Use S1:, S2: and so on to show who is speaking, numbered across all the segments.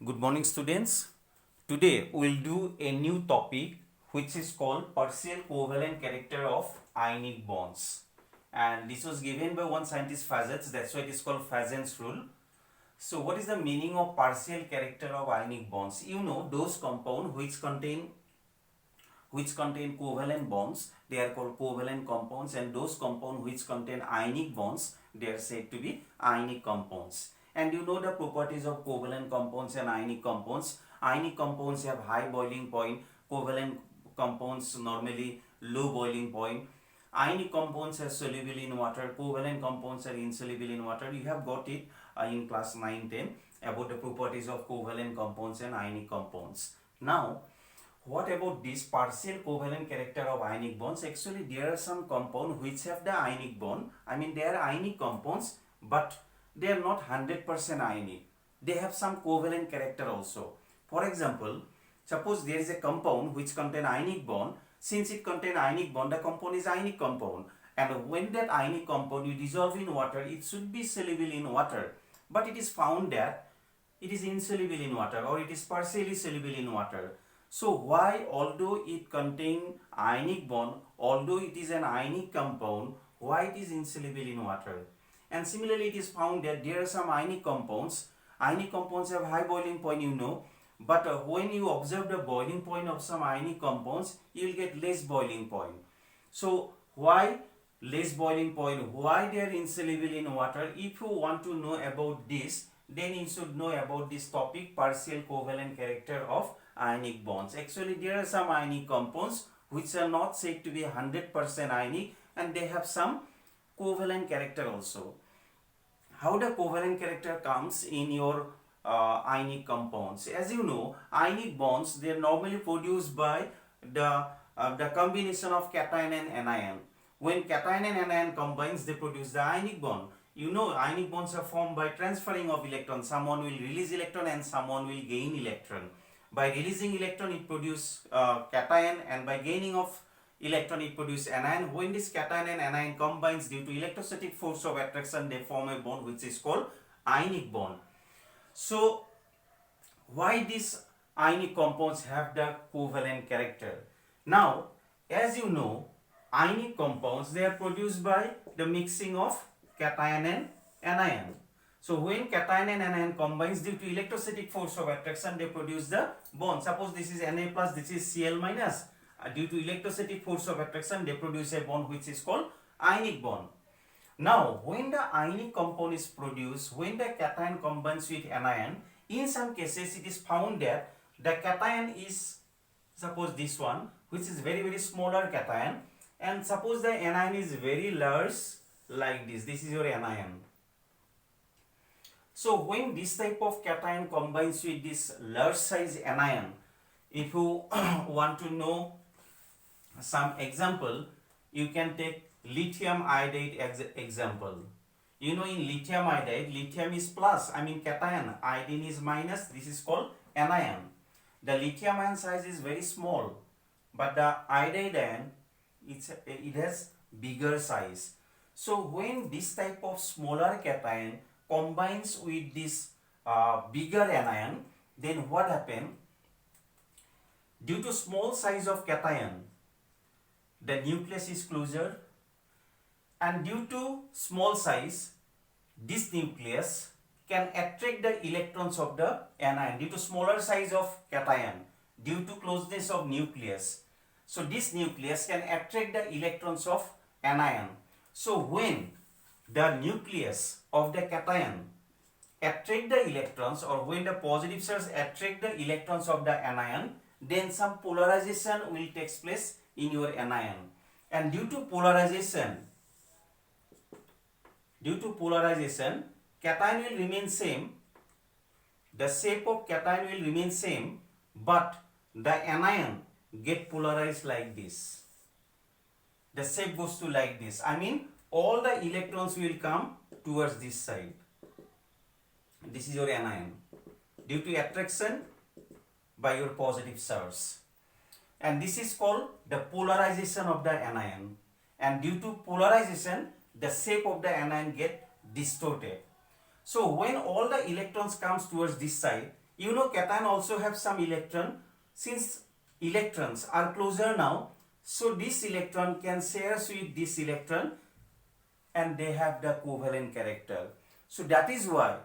S1: Good morning, students. Today we will do a new topic which is called partial covalent character of ionic bonds. And this was given by one scientist Fazets, that's why it is called Fazens rule. So what is the meaning of partial character of ionic bonds? You know those compounds which contain covalent bonds, they are called covalent compounds, and those compounds which contain ionic bonds, they are said to be ionic compounds. And you know the properties of covalent compounds and ionic compounds. Ionic compounds have high boiling point, covalent compounds normally low boiling point. Ionic compounds are soluble in water, covalent compounds are insoluble in water. You have got it in class 9-10 about the properties of covalent compounds and ionic compounds. Now, what about this partial covalent character of ionic bonds? Actually, there are some compounds which have the ionic bond. I mean, they are ionic compounds, but they are not 100% ionic. They have some covalent character also. For example, suppose there is a compound which contains ionic bond. Since it contains ionic bond, the compound is ionic compound. And when that ionic compound you dissolve in water, it should be soluble in water. But it is found that it is insoluble in water, or it is partially soluble in water. So why, although it contains ionic bond, although it is an ionic compound, why it is insoluble in water? And similarly, it is found that there are some ionic compounds. Ionic compounds have high boiling point, you know, but when you observe the boiling point of some ionic compounds, you will get less boiling point. So why less boiling point? Why they are insoluble in water? If you want to know about this, then you should know about this topic, partial covalent character of ionic bonds. Actually, there are some ionic compounds which are not said to be 100% ionic, and they have some covalent character also. How the covalent character comes in your ionic compounds? As you know, ionic bonds, they are normally produced by the combination of cation and anion. When cation and anion combines, they produce the ionic bond. You know, ionic bonds are formed by transferring of electrons. Someone will release electron and someone will gain electron. By releasing electron, it produces cation, and by gaining of electron, it produces anion. When this cation and anion combines due to electrostatic force of attraction, they form a bond which is called ionic bond. So, why these ionic compounds have the covalent character? Now, as you know, ionic compounds, they are produced by the mixing of cation and anion. So when cation and anion combines due to electrostatic force of attraction, they produce the bond. Suppose this is Na plus, this is Cl minus. Due to electrostatic force of attraction, they produce a bond which is called ionic bond. Now, when the ionic compound is produced, when the cation combines with anion, in some cases it is found that the cation is, suppose this one, which is very smaller cation, and suppose the anion is very large like this. This is your anion. So when this type of cation combines with this large size anion, if you want to know some example, you can take lithium iodide example. You know, in lithium iodide, lithium is plus, I mean cation, iodine is minus, this is called anion. The lithium ion size is very small, but the iodide ion, it has bigger size. So when this type of smaller cation combines with this bigger anion, then what happens? Due to small size of cation, the nucleus is closer, and due to small size, this nucleus can attract the electrons of the anion. Due to smaller size of cation, due to closeness of nucleus, so this nucleus can attract the electrons of anion. So when the nucleus of the cation attract the electrons, or when the positive charge attract the electrons of the anion, then some polarization will take place in your anion. And due to polarization, cation will remain same, the shape of cation will remain same, but the anion get polarized like this. The shape goes to like this. I mean, all the electrons will come towards this side. This is your anion due to attraction by your positive charge, and this is called the polarization of the anion. And due to polarization, the shape of the anion get distorted. So when all the electrons comes towards this side, You know cation also have some electron. Since electrons are closer now, so this electron can share with this electron and they have the covalent character. So that is why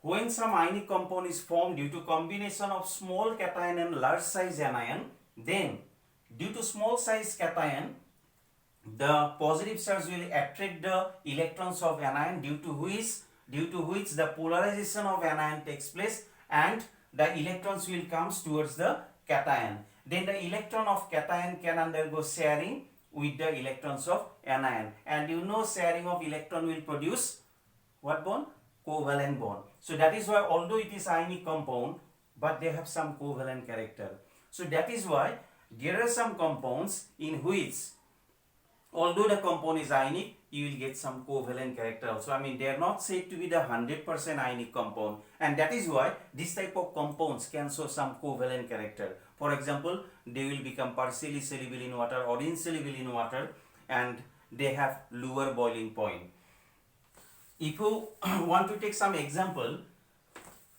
S1: when some ionic compound is formed due to combination of small cation and large size anion, then due to small size cation, the positive charge will attract the electrons of anion, due to which the polarization of anion takes place and the electrons will come towards the cation. Then the electron of cation can undergo sharing with the electrons of anion, and you know sharing of electron will produce what bond? Covalent bond. So that is why although it is ionic compound, but they have some covalent character. So that is why there are some compounds in which although the compound is ionic, you will get some covalent character also. I mean, they are not said to be the 100% ionic compound, and that is why this type of compounds can show some covalent character. For example, they will become partially soluble in water or insoluble in water, and they have lower boiling point. If you want to take some example,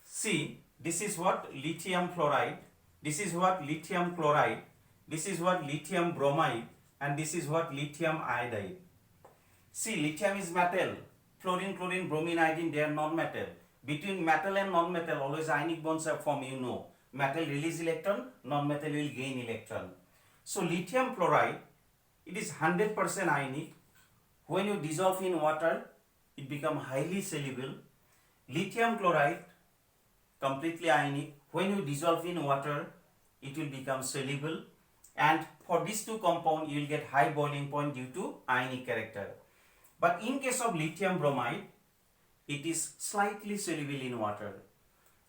S1: see, this is what lithium fluoride, this is what lithium chloride, this is what lithium bromide, and this is what lithium iodide. See, lithium is metal, fluorine, chlorine, bromine, iodine, they are non-metal. Between metal and non-metal, always ionic bonds are formed, you know. Metal release electron, non-metal will gain electron. So lithium fluoride, it is 100% ionic. When you dissolve in water, it becomes highly soluble. Lithium chloride, completely ionic. When you dissolve in water, it will become soluble. And for these two compounds, you will get high boiling point due to ionic character. But in case of lithium bromide, it is slightly soluble in water.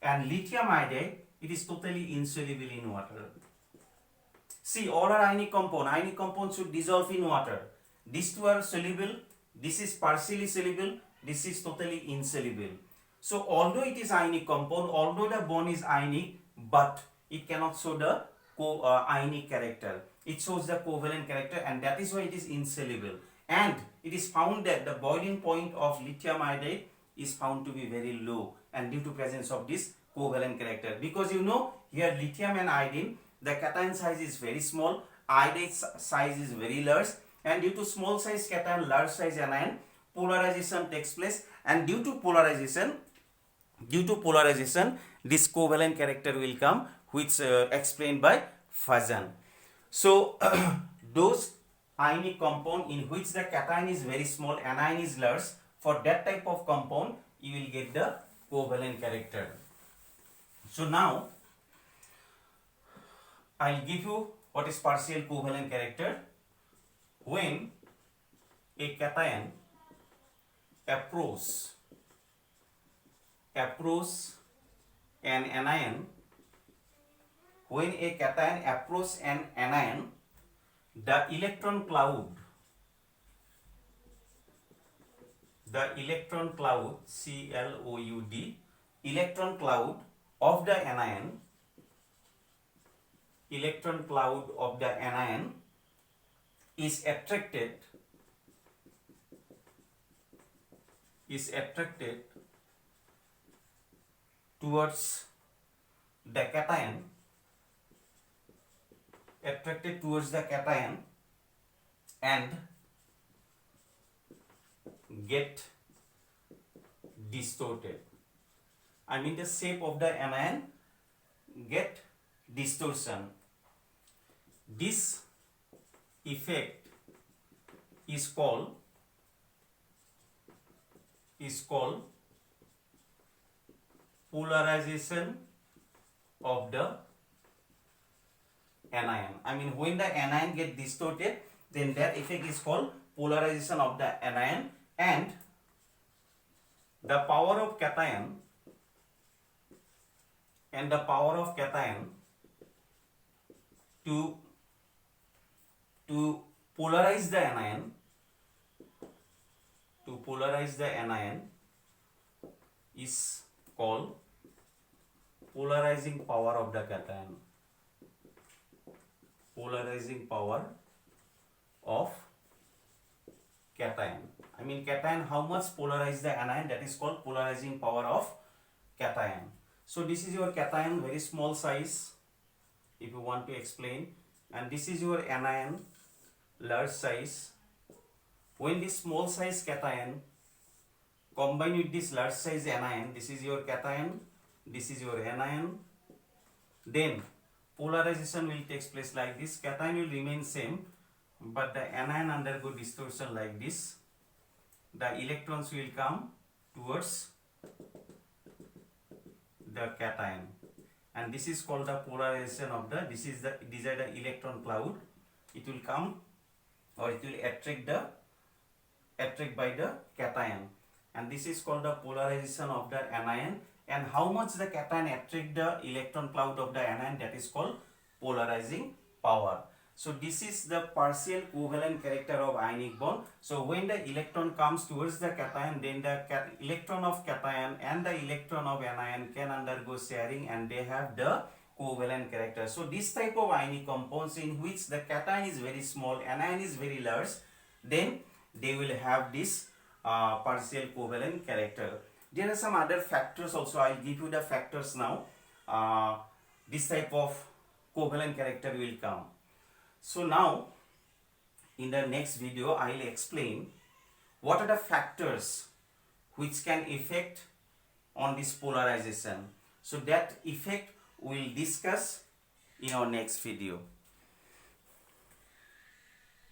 S1: And lithium iodide, it is totally insoluble in water. See, all are ionic compound. Ionic compounds should dissolve in water. These two are soluble. This is partially soluble. This is totally insoluble. So, although it is ionic compound, although the bond is ionic, but it cannot show the ionic character. It shows the covalent character, and that is why it is insoluble. And it is found that the boiling point of lithium iodide is found to be very low, and due to presence of this covalent character. Because you know, here lithium and iodine, the cation size is very small, iodide size is very large, and due to small size cation, large size anion, polarization takes place, and due to polarization, this covalent character will come, which explained by fusion. So those ionic compound in which the cation is very small, anion is large, for that type of compound you will get the covalent character. So now I will give you what is partial covalent character. When a cation approach an anion, when a cation approach an anion, the electron cloud CLOUD, electron cloud of the anion, is attracted towards the cation, and get distorted. I mean, the shape of the anion get distortion. This effect is called polarization of the anion. I mean, when the anion get distorted, then that effect is called polarization of the anion, and the power of cation to polarize the anion is called polarizing power of the cation. I mean, cation, how much polarize the anion, that is called polarizing power of cation. So this is your cation, very small size if you want to explain, and this is your anion, large size. When this small size cation combine with this large size anion, this is your cation, this is your anion, then polarization will take place like this. Cation will remain same, but the anion undergo distortion like this. The electrons will come towards the cation, and this is called the polarization of the, these are the electron cloud. It will come, or it will attract by the cation, and this is called the polarization of the anion. And how much the cation attract the electron cloud of the anion, that is called polarizing power. So this is the partial covalent character of ionic bond. So when the electron comes towards the cation, then the electron of cation and the electron of anion can undergo sharing, and they have the covalent character. So this type of ionic compounds in which the cation is very small, anion is very large, then they will have this partial covalent character. There are some other factors also. I will give you the factors now. This type of covalent character will come. So now in the next video I will explain what are the factors which can affect on this polarization. So that effect we will discuss in our next video.